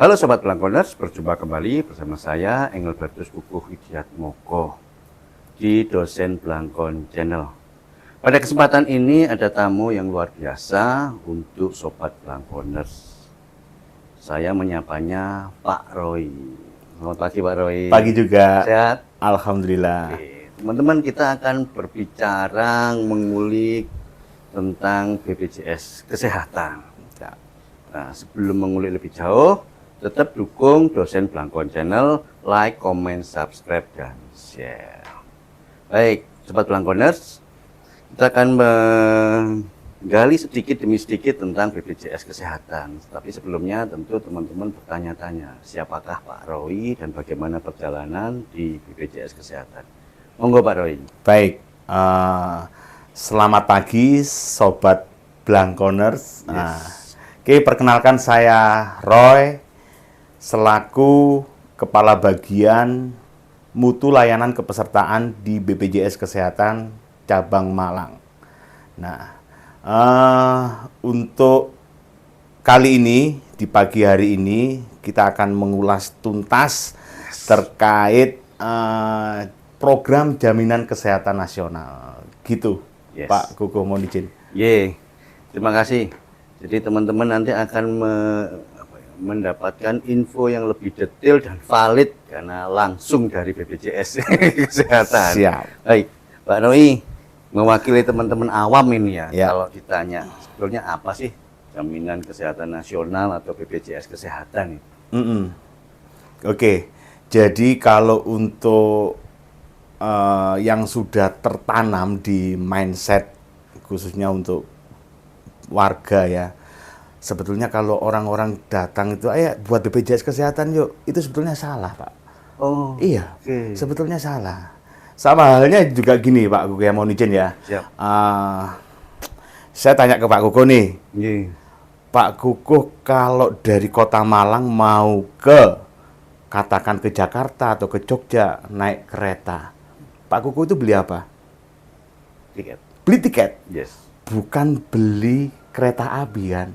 Halo Sobat Blangkoners, berjumpa kembali bersama saya Engelbertus Kukuh Widiatmoko di Dosen Blangkon Channel. Pada kesempatan ini ada tamu yang luar biasa untuk Sobat Blangkoners. Saya menyapanya Pak Roy. Selamat pagi Pak Roy. Pagi juga. Sehat? Alhamdulillah. Oke. Teman-teman, kita akan berbicara mengulik tentang BPJS Kesehatan. Nah, sebelum mengulik lebih jauh, tetap dukung Dosen Blangkon Channel, like, comment, subscribe, dan share. Baik, Sobat Blangkoners, kita akan menggali sedikit demi sedikit tentang BPJS Kesehatan. Tapi sebelumnya tentu teman-teman bertanya-tanya, siapakah Pak Roy dan bagaimana perjalanan di BPJS Kesehatan? Monggo Pak Roy. Baik, selamat pagi Sobat Blangkoners. Yes. Oke, perkenalkan saya Roy, selaku Kepala Bagian Mutu Layanan Kepesertaan di BPJS Kesehatan Cabang Malang. Nah, untuk kali ini, di pagi hari ini, kita akan mengulas tuntas terkait program Jaminan Kesehatan Nasional. Gitu, Yes. Pak Kukuh, mohon izin. Terima kasih. Jadi teman-teman nanti akan mendapatkan info yang lebih detail dan valid karena langsung dari BPJS Kesehatan. Siap. Baik, Pak Roy, mewakili teman-teman awam ini ya. Ya. Kalau ditanya sebetulnya apa sih Jaminan Kesehatan Nasional atau BPJS Kesehatan itu? Oke, jadi kalau untuk yang sudah tertanam di mindset, khususnya untuk warga ya, sebetulnya kalau orang-orang datang itu, ayo buat BPJS Kesehatan yuk, itu sebetulnya salah Pak. Oh, Iya, oke. sebetulnya salah. Sama halnya juga gini Pak Kukuh, ya mohon izin ya. Siap. Saya tanya ke Pak Kukuh nih, Nggih. Pak Kukuh kalau dari Kota Malang mau katakan ke Jakarta atau ke Jogja naik kereta, Pak Kukuh itu beli apa? Tiket. Beli tiket, Yes. bukan beli kereta api kan.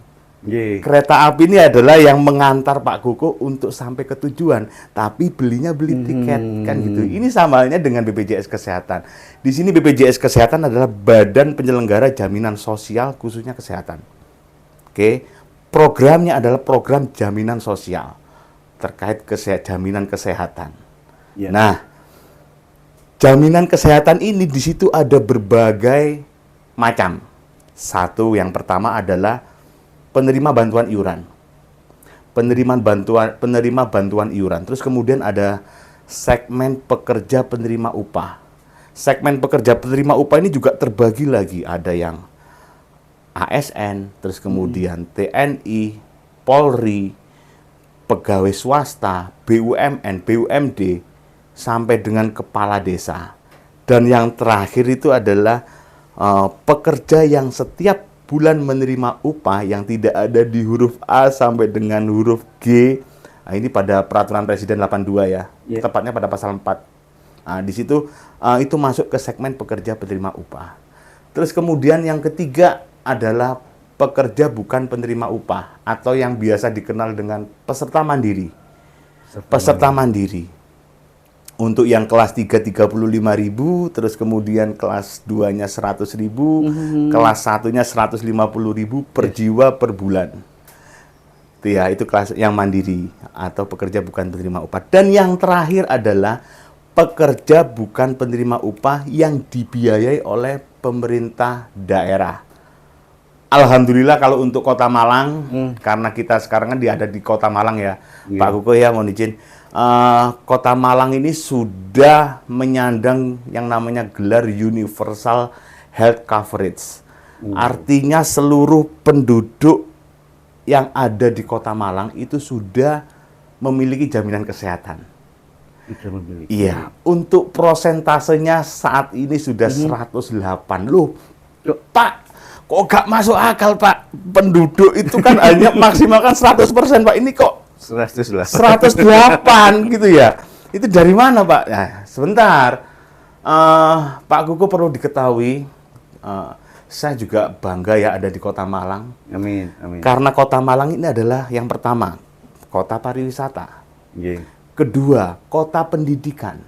Nggih. Kereta api ini adalah yang mengantar Pak Kukuh untuk sampai ke tujuan, tapi belinya beli tiket kan gitu. Ini sama halnya dengan BPJS Kesehatan. Di sini BPJS Kesehatan adalah Badan Penyelenggara Jaminan Sosial khususnya kesehatan. Oke, programnya adalah program jaminan sosial terkait jaminan kesehatan. Ya. Nah, jaminan kesehatan ini di situ ada berbagai macam. Satu, yang pertama adalah penerima bantuan iuran. Penerima bantuan iuran. Terus kemudian ada segmen pekerja penerima upah. Segmen pekerja penerima upah ini juga terbagi lagi. Ada yang ASN, terus kemudian TNI, Polri, pegawai swasta, BUMN, BUMD, sampai dengan kepala desa. Dan yang terakhir itu adalah pekerja yang setiap bulan menerima upah yang tidak ada di huruf A sampai dengan huruf G. Nah, ini pada Peraturan Presiden 82 ya, tepatnya pada pasal 4. Nah, di situ itu masuk ke segmen pekerja penerima upah. Terus kemudian yang ketiga adalah pekerja bukan penerima upah atau yang biasa dikenal dengan peserta mandiri. Peserta mandiri. Untuk yang kelas 3 35.000, terus kemudian kelas 2-nya 100.000, kelas 1-nya 150.000 per jiwa per bulan. Itu ya, itu kelas yang mandiri atau pekerja bukan penerima upah. Dan yang terakhir adalah pekerja bukan penerima upah yang dibiayai oleh pemerintah daerah. Alhamdulillah kalau untuk Kota Malang, karena kita sekarang kan ada di Kota Malang ya, Pak Kukuh ya mohon izin. Kota Malang ini sudah menyandang yang namanya gelar Universal Health Coverage. Artinya seluruh penduduk yang ada di Kota Malang itu sudah memiliki jaminan kesehatan. Iya, untuk prosentasenya saat ini sudah 108. Loh, Pak, kok gak masuk akal Pak? Penduduk itu kan hanya maksimalkan 100%, Pak. Ini kok 108 gitu ya. Itu dari mana Pak? Nah, sebentar. Pak Kukuh perlu diketahui, saya juga bangga ya ada di Kota Malang. Amin, amin. Karena Kota Malang ini adalah yang pertama, kota pariwisata. Nggih. Kedua, kota pendidikan.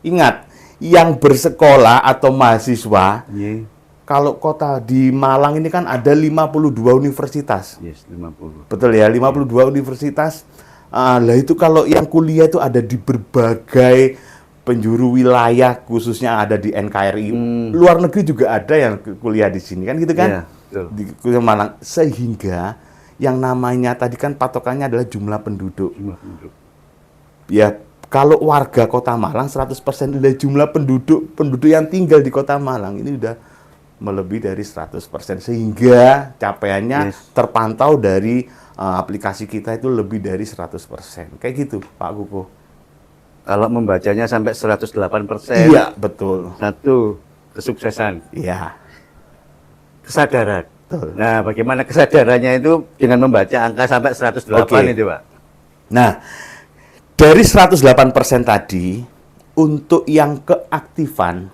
Ingat, yang bersekolah atau mahasiswa, Nggih. kalau kota di Malang ini kan ada 52 universitas. Yes, 50. Betul ya, 52 universitas. Lah itu kalau yang kuliah itu ada di berbagai penjuru wilayah, khususnya ada di NKRI. Luar negeri juga ada yang kuliah di sini, kan gitu kan? Iya, betul. Di kuliah Malang. Sehingga yang namanya tadi kan patokannya adalah jumlah penduduk. Jumlah penduduk. Ya, kalau warga Kota Malang 100% dari jumlah penduduk yang tinggal di Kota Malang ini udah melebihi dari 100%, sehingga capaiannya terpantau dari aplikasi kita itu lebih dari 100%. Kayak gitu, Pak Kuku. Kalau membacanya sampai 108%. Iya, betul. Satu, kesuksesan. Iya. Kesadaran. Betul. Nah, bagaimana kesadarannya itu dengan membaca angka sampai 108 Oke. itu, Pak? Nah, dari 108% tadi, untuk yang keaktifan,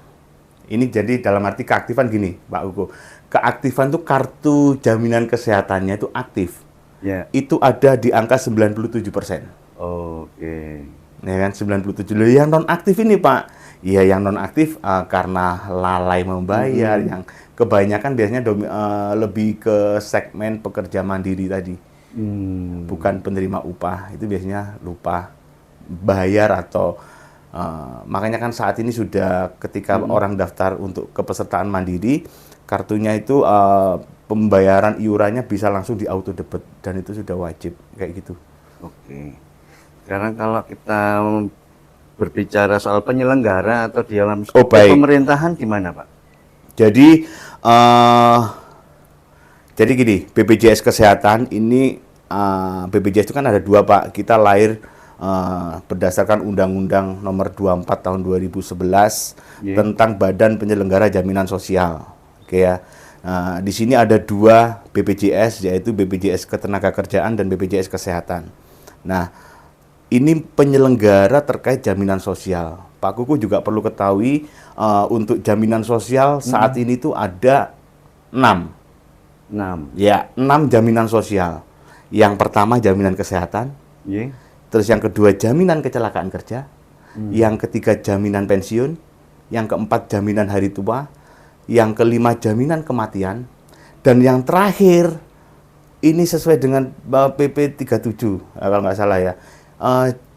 ini jadi dalam arti keaktifan gini, Pak Kuku. Keaktifan itu kartu jaminan kesehatannya itu aktif. Ya. Itu ada di angka 97%. Oke. Ya kan, 97. Loh, yang non-aktif ini, Pak. Iya, yang non-aktif karena lalai membayar, yang kebanyakan biasanya lebih ke segmen pekerja mandiri tadi. Bukan penerima upah. Itu biasanya lupa bayar atau makanya kan saat ini sudah ketika orang daftar untuk kepesertaan mandiri, kartunya itu pembayaran iurannya bisa langsung di auto debit dan itu sudah wajib kayak gitu. Oke. Sekarang kalau kita berbicara soal penyelenggara atau di dalam baik. pemerintahan gimana, Pak? Jadi gini, BPJS Kesehatan ini BPJS itu kan ada dua, Pak. Kita lahir berdasarkan Undang-Undang Nomor 24 Tahun 2011 tentang Badan Penyelenggara Jaminan Sosial. Oke ya. Di sini ada dua BPJS, yaitu BPJS Ketenagakerjaan dan BPJS Kesehatan. Nah, ini penyelenggara terkait jaminan sosial. Pak Kuku juga perlu ketahui untuk jaminan sosial saat ini tuh ada 6. 6. Ya, 6 jaminan sosial. Yang pertama jaminan kesehatan. Terus yang kedua jaminan kecelakaan kerja. Yang ketiga jaminan pensiun. Yang keempat jaminan hari tua. Yang kelima jaminan kematian. Dan yang terakhir, ini sesuai dengan PP 37, kalau nggak salah ya.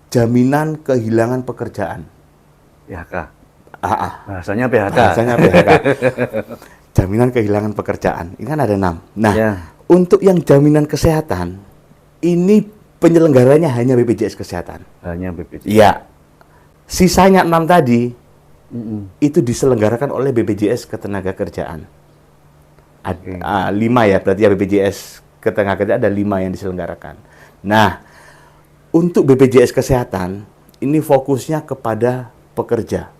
Jaminan kehilangan pekerjaan. PHK. Bahasanya PHK. Jaminan kehilangan pekerjaan. Ini kan ada 6. Nah, untuk yang jaminan kesehatan, ini penyelenggaranya hanya BPJS Kesehatan. Hanya BPJS. Iya. Sisanya 6 tadi, itu diselenggarakan oleh BPJS Ketenagakerjaan. 5 ya, berarti ya BPJS Ketenagakerjaan ada 5 yang diselenggarakan. Nah, untuk BPJS Kesehatan, ini fokusnya kepada pekerja.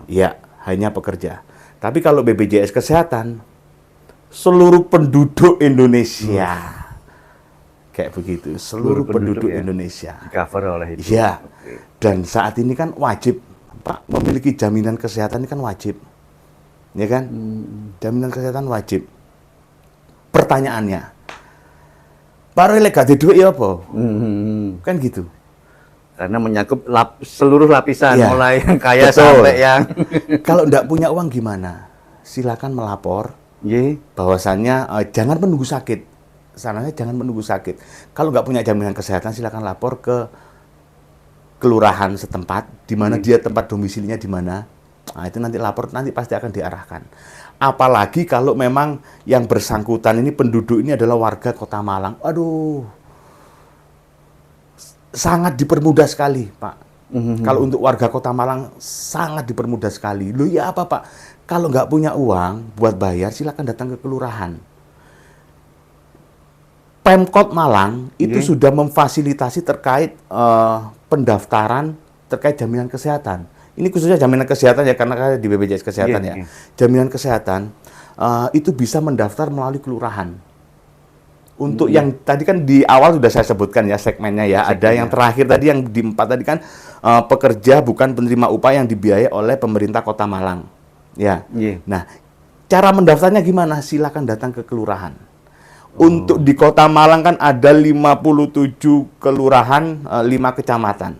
Iya, hanya pekerja. Tapi kalau BPJS Kesehatan, seluruh penduduk Indonesia. Kayak begitu, seluruh penduduk Indonesia. Cover oleh itu. Iya. Dan saat ini kan wajib, Pak, memiliki jaminan kesehatan ini kan wajib. Ya kan? Jaminan kesehatan wajib. Pertanyaannya, Pak Roy lek gak di duit ya apa? Kan gitu. Karena menyakup seluruh lapisan, mulai yang kaya Betul. sampai yang... Kalau enggak punya uang gimana? Silakan melapor. Bahwasannya jangan menunggu sakit. Sarannya jangan menunggu sakit. Kalau nggak punya jaminan kesehatan, silakan lapor ke kelurahan setempat, di mana dia tempat domisilinya di mana. Nah, itu nanti lapor, nanti pasti akan diarahkan. Apalagi kalau memang yang bersangkutan ini penduduk ini adalah warga Kota Malang. Aduh, sangat dipermudah sekali, Pak. Kalau untuk warga Kota Malang sangat dipermudah sekali. Loh ya apa, Pak? Kalau nggak punya uang buat bayar, silakan datang ke kelurahan. Pemkot Malang itu sudah memfasilitasi terkait pendaftaran terkait jaminan kesehatan. Ini khususnya jaminan kesehatan ya, karena di BPJS Kesehatan ya. Jaminan kesehatan itu bisa mendaftar melalui kelurahan. Untuk yang tadi kan di awal sudah saya sebutkan ya segmennya ya. Ada yang terakhir tadi yang di 4 tadi kan pekerja bukan penerima upah yang dibiayai oleh pemerintah Kota Malang. Ya. Nah, cara mendaftarnya gimana? Silakan datang ke kelurahan. Untuk di Kota Malang kan ada 57 kelurahan, 5 kecamatan.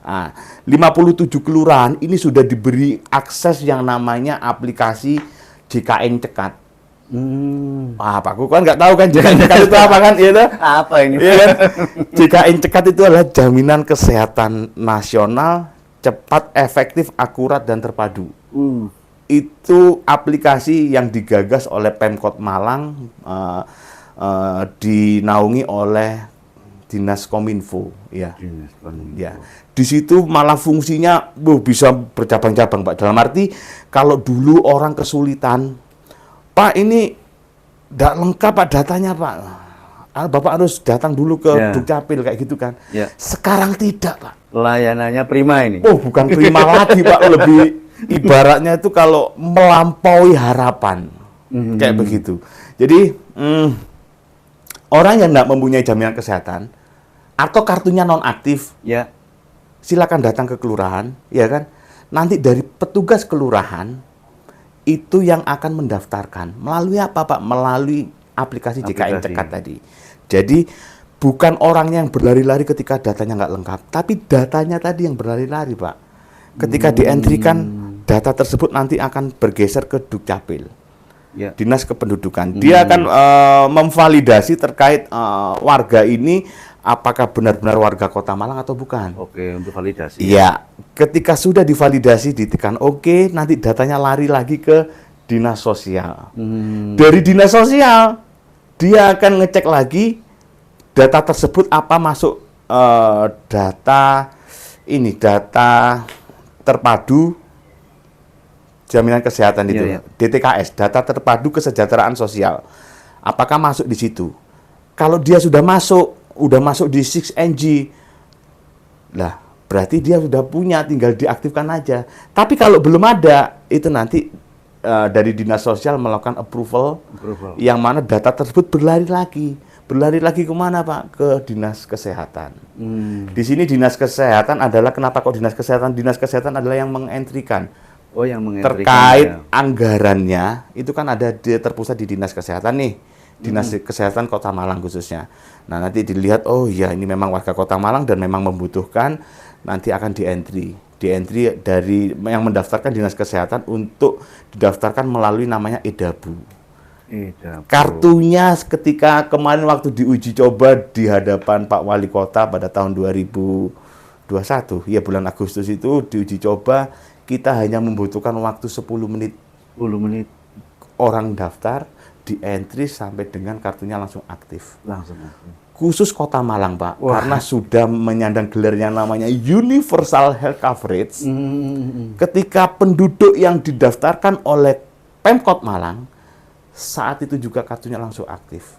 Nah, 57 kelurahan ini sudah diberi akses yang namanya aplikasi JKN Cekat. Pak Kuku kan nggak tahu kan JKN Cekat itu apa kan? Iya toh? Apa ini? Iya kan? JKN Cekat itu adalah jaminan kesehatan nasional, cepat, efektif, akurat, dan terpadu. Itu aplikasi yang digagas oleh Pemkot Malang, dinaungi oleh Dinas Kominfo, ya. Ya. Di situ malah fungsinya bisa bercabang-cabang, Pak. Dalam arti kalau dulu orang kesulitan, Pak ini tidak lengkap Pak datanya, Pak. Bapak harus datang dulu ke Dukcapil kayak gitu kan. Sekarang tidak, Pak. Layanannya prima ini. Oh, bukan prima lagi, Pak. Lebih ibaratnya itu kalau melampaui harapan. Kayak begitu. Jadi, orang yang tidak mempunyai jaminan kesehatan atau kartunya nonaktif, silakan datang ke kelurahan, ya kan? Nanti dari petugas kelurahan itu yang akan mendaftarkan melalui apa, Pak? Melalui aplikasi JKN Cekat tadi. Jadi bukan orang yang berlari-lari ketika datanya nggak lengkap, tapi datanya tadi yang berlari-lari, Pak. Ketika dientrikan, data tersebut nanti akan bergeser ke Dukcapil. Dinas Kependudukan. Dia akan memvalidasi terkait warga ini apakah benar-benar warga Kota Malang atau bukan. Oke, untuk validasi. Iya. Ketika sudah divalidasi, ditekan oke, nanti datanya lari lagi ke Dinas Sosial. Dari Dinas Sosial, dia akan ngecek lagi data tersebut apa masuk data terpadu jaminan kesehatan itu, DTKS, data terpadu kesejahteraan sosial. Apakah masuk di situ? Kalau dia sudah masuk di 6NG, lah berarti dia sudah punya, tinggal diaktifkan aja. Tapi kalau belum ada, itu nanti dari Dinas Sosial melakukan approval, yang mana data tersebut berlari lagi kemana, Pak? Ke Dinas Kesehatan. Di sini Dinas Kesehatan adalah, kenapa kok Dinas Kesehatan? Dinas Kesehatan adalah yang mengentrikan. Yang terkait anggarannya itu kan ada terpusat di Dinas Kesehatan nih, Dinas Kesehatan Kota Malang khususnya. Nah, nanti dilihat, oh ya ini memang warga Kota Malang dan memang membutuhkan, nanti akan di-entry dari yang mendaftarkan Dinas Kesehatan untuk didaftarkan melalui namanya Edabu. Kartunya ketika kemarin waktu diuji coba di hadapan Pak Wali Kota pada tahun 2021, ya bulan Agustus itu diuji coba, kita hanya membutuhkan waktu 10 menit. Orang daftar, di-entry sampai dengan kartunya langsung aktif. Khusus Kota Malang, Pak. Karena sudah menyandang gelar yang namanya Universal Health Coverage. Ketika penduduk yang didaftarkan oleh Pemkot Malang, saat itu juga kartunya langsung aktif.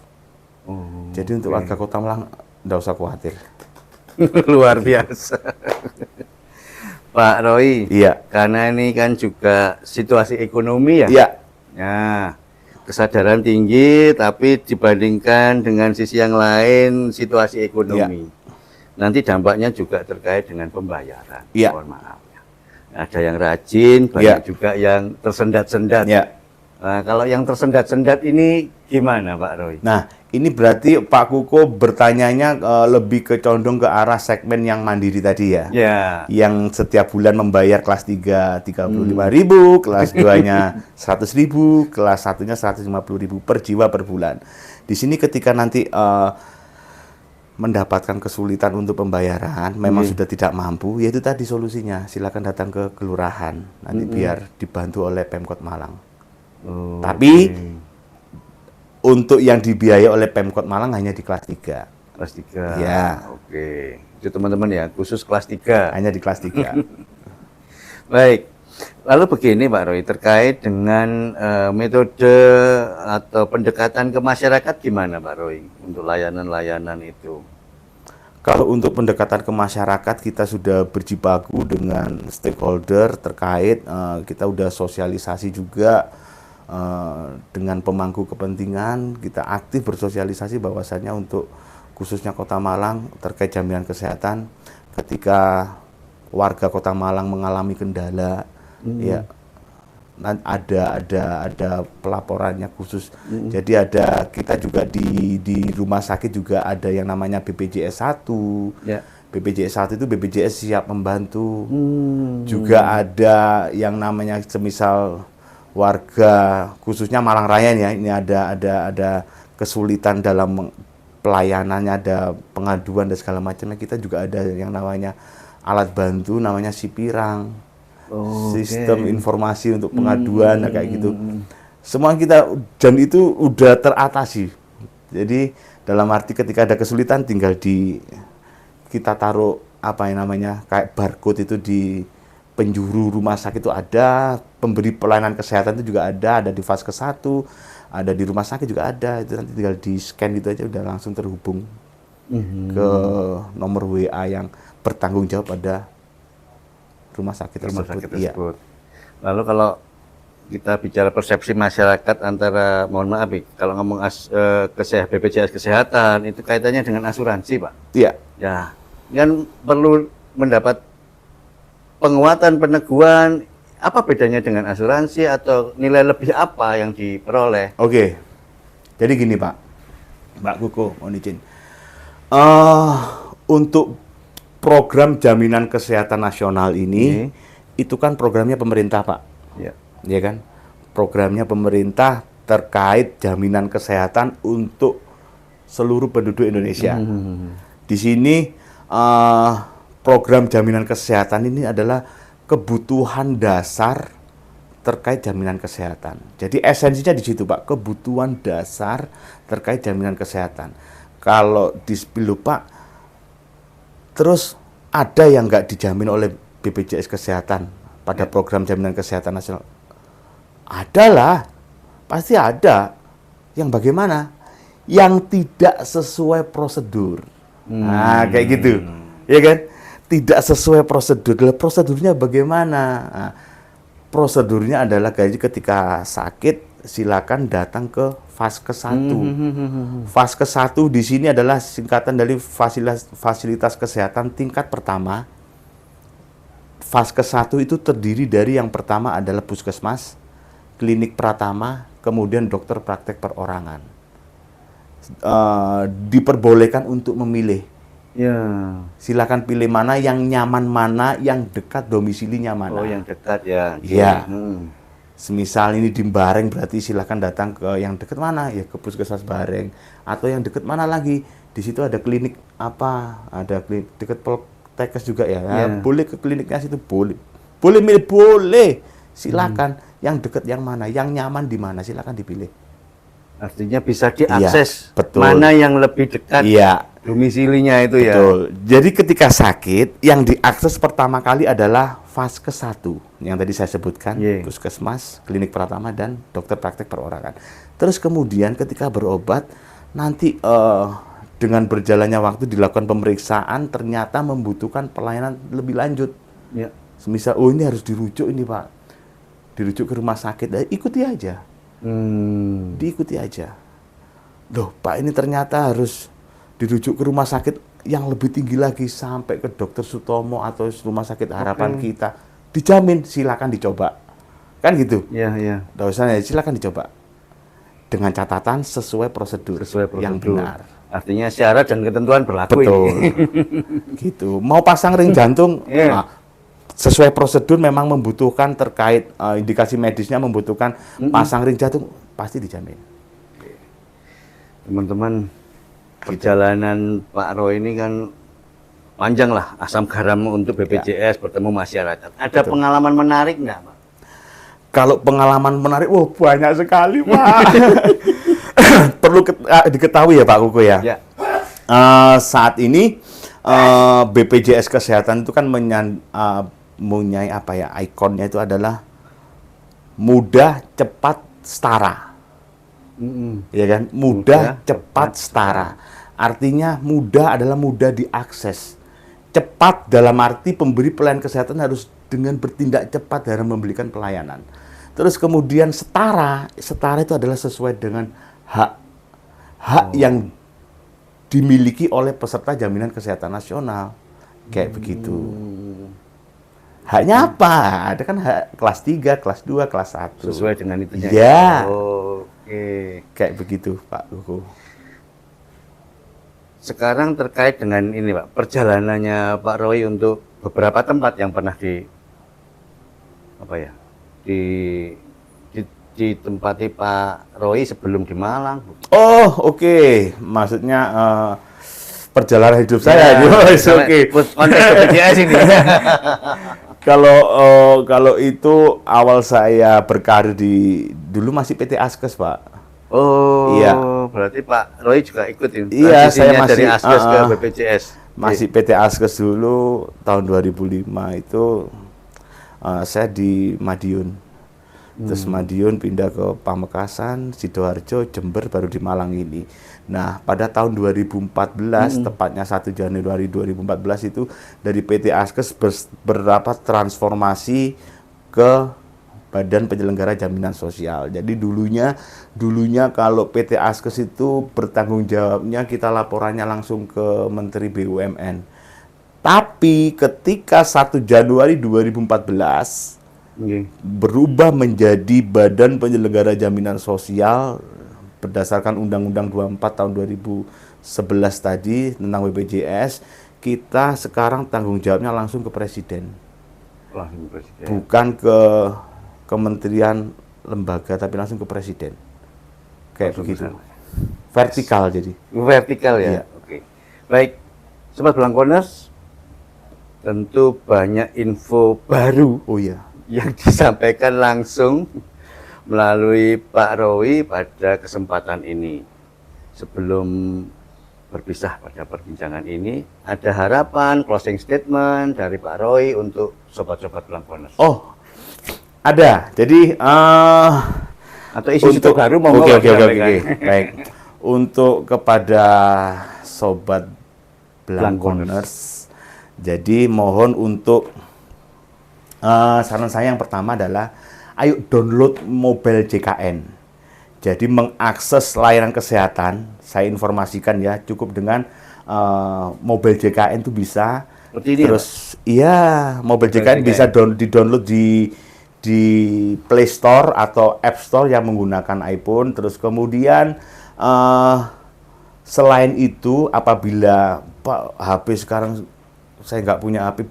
Jadi untuk warga Kota Malang, tidak usah khawatir. Luar biasa. Pak Roy, karena ini kan juga situasi ekonomi ya. Kesadaran tinggi, tapi dibandingkan dengan sisi yang lain, situasi ekonomi. Nanti dampaknya juga terkait dengan pembayaran. Mohon maaf. Ada yang rajin, banyak juga yang tersendat-sendat. Nah, kalau yang tersendat-sendat ini gimana, Pak Roy? Nah, ini berarti Pak Kuko bertanyanya lebih condong ke arah segmen yang mandiri tadi ya? Yang setiap bulan membayar kelas 3 35.000, kelas 2-nya 100.000, kelas 1-nya 150.000 per jiwa per bulan. Di sini ketika nanti mendapatkan kesulitan untuk pembayaran, memang sudah tidak mampu, yaitu tadi solusinya, silakan datang ke kelurahan, nanti biar dibantu oleh Pemkot Malang. Tapi untuk yang dibiayai oleh Pemkot Malang hanya di kelas 3. Kelas 3. Itu teman-teman ya, khusus kelas 3. Hanya di kelas 3. Baik. Lalu begini Pak Roy, terkait dengan metode atau pendekatan ke masyarakat gimana Pak Roy untuk layanan-layanan itu? Kalau untuk pendekatan ke masyarakat, kita sudah berjibaku dengan stakeholder terkait, kita sudah sosialisasi juga dengan pemangku kepentingan, kita aktif bersosialisasi bahwasannya untuk khususnya Kota Malang terkait jaminan kesehatan, ketika warga Kota Malang mengalami kendala, ada pelaporannya khusus. Jadi kita juga di rumah sakit juga ada yang namanya BPJS 1. Ya. BPJS 1 itu BPJS siap membantu. Juga ada yang namanya semisal warga khususnya Malang Raya ya, ini ada kesulitan dalam pelayanannya, ada pengaduan dan segala macamnya, kita juga ada yang namanya alat bantu namanya Sipirang. Sistem informasi untuk pengaduan kayak gitu. Semua kita dan itu udah teratasi. Jadi dalam arti ketika ada kesulitan tinggal kita taruh apa yang namanya kayak barcode itu di penjuru rumah sakit itu ada, pemberi pelayanan kesehatan itu juga ada di Vaskes 1, ada di rumah sakit juga ada, itu nanti tinggal di scan gitu aja udah langsung terhubung ke nomor WA yang bertanggung jawab pada rumah sakit tersebut. Iya. Lalu kalau kita bicara persepsi masyarakat antara, mohon maaf kalau ngomong BPJS Kesehatan itu kaitannya dengan asuransi, Pak. Iya. Ya, kan perlu mendapat penguatan peneguhan, apa bedanya dengan asuransi atau nilai lebih apa yang diperoleh? Oke, jadi gini Pak, Mbak Kuko, mohon izin. Untuk program jaminan kesehatan nasional ini, itu kan programnya pemerintah Pak, ya kan? Programnya pemerintah terkait jaminan kesehatan untuk seluruh penduduk Indonesia. Di sini program jaminan kesehatan ini adalah kebutuhan dasar terkait jaminan kesehatan. Jadi esensinya di situ Pak, kebutuhan dasar terkait jaminan kesehatan. Kalau di spill Pak, terus ada yang nggak dijamin oleh BPJS Kesehatan pada program jaminan kesehatan nasional? Adalah, pasti ada. Yang bagaimana? Yang tidak sesuai prosedur. Nah, kayak gitu, ya kan? Tidak sesuai prosedur. Prosedurnya bagaimana? Nah, prosedurnya adalah ketika sakit silakan datang ke Vaskes 1. Vaskes 1 di sini adalah singkatan dari fasilitas kesehatan tingkat pertama. Vaskes 1 itu terdiri dari yang pertama adalah puskesmas, klinik pratama, kemudian dokter praktek perorangan. Diperbolehkan untuk memilih. Ya. Silakan pilih mana yang nyaman, mana yang dekat domisilinya mana. Oh, yang dekat ya. Iya. Semisal ini di Bareng berarti silakan datang ke yang dekat mana? Ya ke Puskesmas Bareng. Atau yang dekat mana lagi? Di situ ada klinik apa? Ada klinik dekat Poltekkes juga ya. Nah, boleh ke kliniknya situ, boleh. Boleh milih, boleh. Silakan. Yang dekat yang mana? Yang nyaman di mana? Silakan dipilih. Artinya bisa diakses. Iya, betul. Mana yang lebih dekat. Iya. Domisilinya itu ya. Betul. Jadi ketika sakit, yang diakses pertama kali adalah Vaskes 1 yang tadi saya sebutkan, puskesmas, klinik pratama, dan dokter praktek perorangan. Terus kemudian ketika berobat, nanti dengan berjalannya waktu dilakukan pemeriksaan, ternyata membutuhkan pelayanan lebih lanjut. Ya. Semisal, oh ini harus dirujuk ini Pak, dirujuk ke rumah sakit, ikuti aja. Diikuti aja. Loh Pak, ini ternyata harus dirujuk ke rumah sakit yang lebih tinggi lagi sampai ke Dr. Sutomo atau rumah sakit harapan kita. Dijamin, silakan dicoba. Kan gitu? Iya, iya. Nggak usah, silakan dicoba. Dengan catatan sesuai prosedur, yang benar. Artinya syarat dan ketentuan berlaku. Betul. Gitu. Mau pasang ring jantung, nah, sesuai prosedur memang membutuhkan terkait indikasi medisnya membutuhkan pasang ring jantung, pasti dijamin. Teman-teman, perjalanan Pak Roy ini kan panjang lah, asam garam untuk BPJS bertemu masyarakat. Ada pengalaman menarik nggak, Pak? Kalau pengalaman menarik, wah banyak sekali, Pak. Perlu diketahui ya Pak Kuko ya. Saat ini BPJS Kesehatan itu kan mempunyai apa ya, ikonnya itu adalah mudah, cepat, setara. Ya kan, mudah, cepat, setara. Artinya mudah adalah mudah diakses. Cepat dalam arti pemberi pelayanan kesehatan harus dengan bertindak cepat dalam memberikan pelayanan. Terus kemudian setara itu adalah sesuai dengan hak yang dimiliki oleh peserta jaminan kesehatan nasional. Kayak begitu. Haknya apa? Ada kan hak kelas 3, kelas 2, kelas 1. Sesuai dengan itunya. Ya. Oke. Kayak begitu, Pak Kuku. Sekarang terkait dengan ini, Pak, perjalanannya Pak Roy untuk beberapa tempat yang pernah di apa ya? Ditempati Pak Roy sebelum di Malang. Oh, oke. Maksudnya perjalanan hidup saya. Oke. Konteks BPJS ini. Kalau itu awal saya berkarir dulu masih PT Askes, Pak. Oh, iya. Berarti Pak Roy juga ikut ini. Iya, saya masih dari Askes ke BPJS. Masih PT Askes dulu tahun 2005 itu saya di Madiun. Terus Madiun pindah ke Pamekasan, Sidoarjo, Jember, baru di Malang ini. Nah, pada tahun 2014, tepatnya 1 Januari 2014 itu dari PT Askes berapa transformasi ke Badan Penyelenggara Jaminan Sosial. Jadi dulunya kalau PT Askes itu bertanggung jawabnya kita laporannya langsung ke Menteri BUMN. Tapi ketika 1 Januari 2014 berubah menjadi Badan Penyelenggara Jaminan Sosial berdasarkan Undang-Undang 24 tahun 2011 tadi tentang BPJS, kita sekarang tanggung jawabnya langsung ke Presiden. Bukan ke kementerian lembaga, tapi langsung ke Presiden. Kayak begitu. Vertikal jadi. Vertikal ya? Iya. Oke. Baik, Sobat Blangkoners, tentu banyak info baru. Oh iya. Yang disampaikan langsung melalui Pak Roy pada kesempatan ini. Sebelum berpisah pada perbincangan ini, ada harapan closing statement dari Pak Roy untuk sobat-sobat Blangkoners. Oh, ada. Jadi atau isu baru mau Oke. Baik. Untuk kepada sobat Blangkoners, jadi mohon untuk saran saya yang pertama adalah ayo download mobile JKN. Jadi mengakses layanan kesehatan, saya informasikan ya, cukup dengan mobile JKN itu bisa. Seperti ini. Terus iya, mobile JKN bisa di-download di Play Store atau App Store yang menggunakan iPhone. Terus kemudian selain itu, apabila Pak HP sekarang saya nggak punya HP,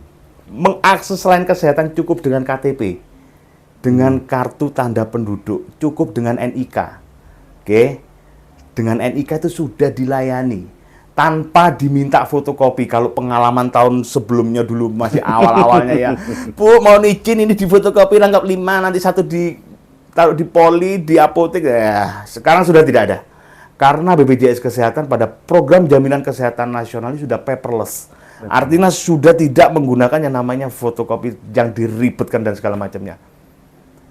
mengakses layanan kesehatan cukup dengan KTP, dengan kartu tanda penduduk, cukup dengan NIK. Oke, dengan NIK itu sudah dilayani tanpa diminta fotokopi. Kalau pengalaman tahun sebelumnya dulu masih awal-awalnya ya, Bu mau izin ini di fotokopi lengkap 5, nanti 1 taruh di poli, di apotek. Ya, sekarang sudah tidak ada. Karena BPJS Kesehatan pada program jaminan kesehatan nasional ini sudah paperless. Artinya sudah tidak menggunakan yang namanya fotokopi yang diribetkan dan segala macamnya.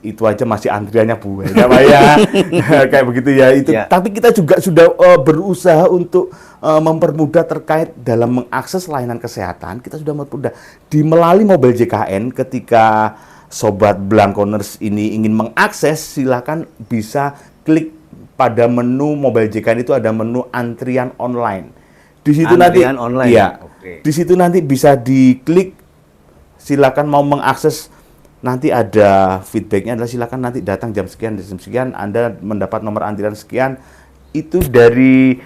Itu aja masih antriannya Bu. Ya, kayak begitu ya itu. Ya. Tapi kita juga sudah berusaha untuk mempermudah terkait dalam mengakses layanan kesehatan. Kita sudah mempermudah melalui mobile JKN. Ketika sobat Blangkoners ini ingin mengakses, silakan bisa klik pada menu mobile JKN itu ada menu antrian online. Di situ antrian online. Ya. Di situ nanti bisa diklik. Silakan mau mengakses. Nanti ada feedbacknya adalah silakan nanti datang jam sekian Anda mendapat nomor antrian sekian. Itu dari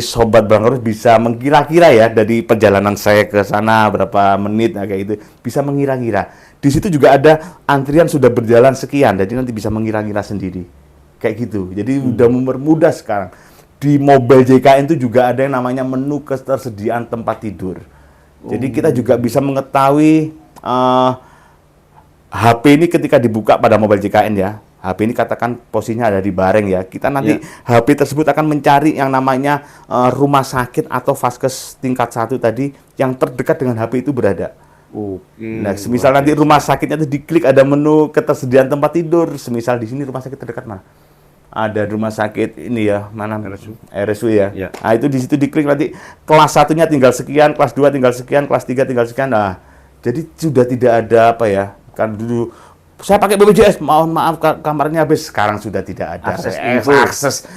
sobat Blangkoners bisa mengira-kira ya, dari perjalanan saya ke sana berapa menit kayak itu bisa mengira-kira. Di situ juga ada antrian sudah berjalan sekian, jadi nanti bisa mengira-kira sendiri kayak gitu. Jadi udah mempermudah sekarang. Di mobile JKN itu juga ada yang namanya menu ketersediaan tempat tidur. Jadi kita juga bisa mengetahui HP ini ketika dibuka pada mobile JKN ya, HP ini katakan posisinya ada di Bareng ya, kita nanti HP tersebut akan mencari yang namanya rumah sakit atau vaskes tingkat 1 tadi yang terdekat dengan HP itu berada. Nah, semisal nanti rumah sakitnya itu diklik ada menu ketersediaan tempat tidur, semisal di sini rumah sakit terdekat mana? Ada rumah sakit ini ya, mana? RSU ya. Nah, itu di situ diklik nanti kelas 1-nya tinggal sekian, kelas 2 tinggal sekian, kelas 3 tinggal sekian. Nah, jadi sudah tidak ada apa ya? Kan dulu saya pakai BPJS, mohon maaf kamarnya habis, sekarang sudah tidak ada. Akses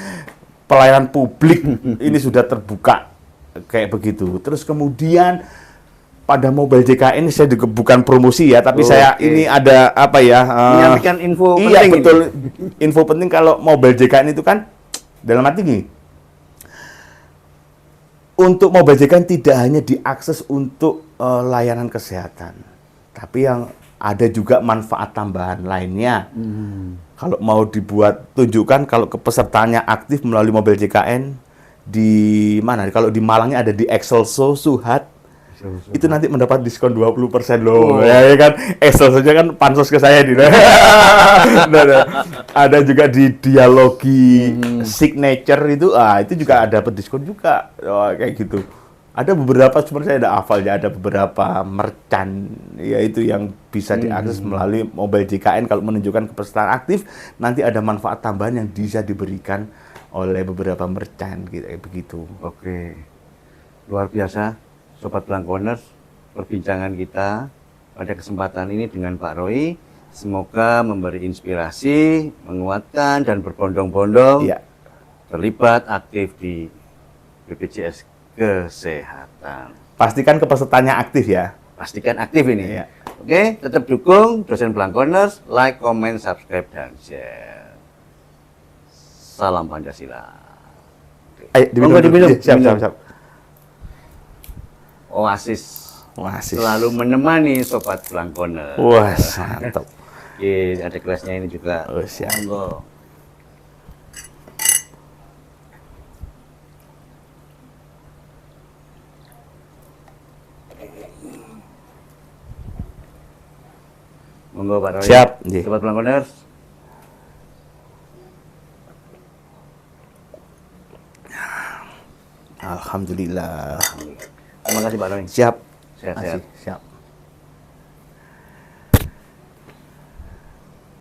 pelayanan publik ini sudah terbuka kayak begitu. Terus kemudian pada Mobile JKN ini saya juga bukan promosi ya, tapi saya Oke. ini ada apa ya? Menyampaikan info iya penting betul. ini. Info penting kalau Mobile JKN itu kan dalam arti gini. Untuk Mobile JKN tidak hanya diakses untuk layanan kesehatan, tapi yang ada juga manfaat tambahan lainnya. Kalau mau dibuat tunjukkan kalau kepesertaannya aktif melalui Mobile JKN di mana? Kalau di Malangnya ada di Excelso Suhat. Itu nanti mendapat diskon 20% loh. Oh. Ya kan Excelso saja kan pansos ke saya di. Nah. Ada juga di Dialogi Signature itu itu juga ada diskon juga. Kayak gitu. Ada beberapa seperti saya ada hafal ya, ada beberapa merchant yaitu yang bisa diakses melalui Mobile JKN kalau menunjukkan kepesertaan aktif, nanti ada manfaat tambahan yang bisa diberikan oleh beberapa merchant gitu begitu. Oke. Luar biasa Sobat Blangkoners, perbincangan kita pada kesempatan ini dengan Pak Roy. Semoga memberi inspirasi, menguatkan dan berbondong-bondong Iya. terlibat aktif di BPJS Kesehatan. Pastikan kepesertaannya aktif ya. Pastikan aktif ini. Iya. Oke, tetap dukung dosen Blangkoners, like, comment, subscribe, dan share. Salam Pancasila. Ayo, Monggo diminum. Siap. Oasis Oasis. selalu menemani Sobat Blangkoners. Wah, mantap. Oke, ada kelasnya ini juga. Oh, siap. Monggo. Monggo Pak Roy. Siap, nggih. Sobat Blangkoners. Alhamdulillah. Terima kasih Pak Roy. Siap. Sehat-sehat. Siap.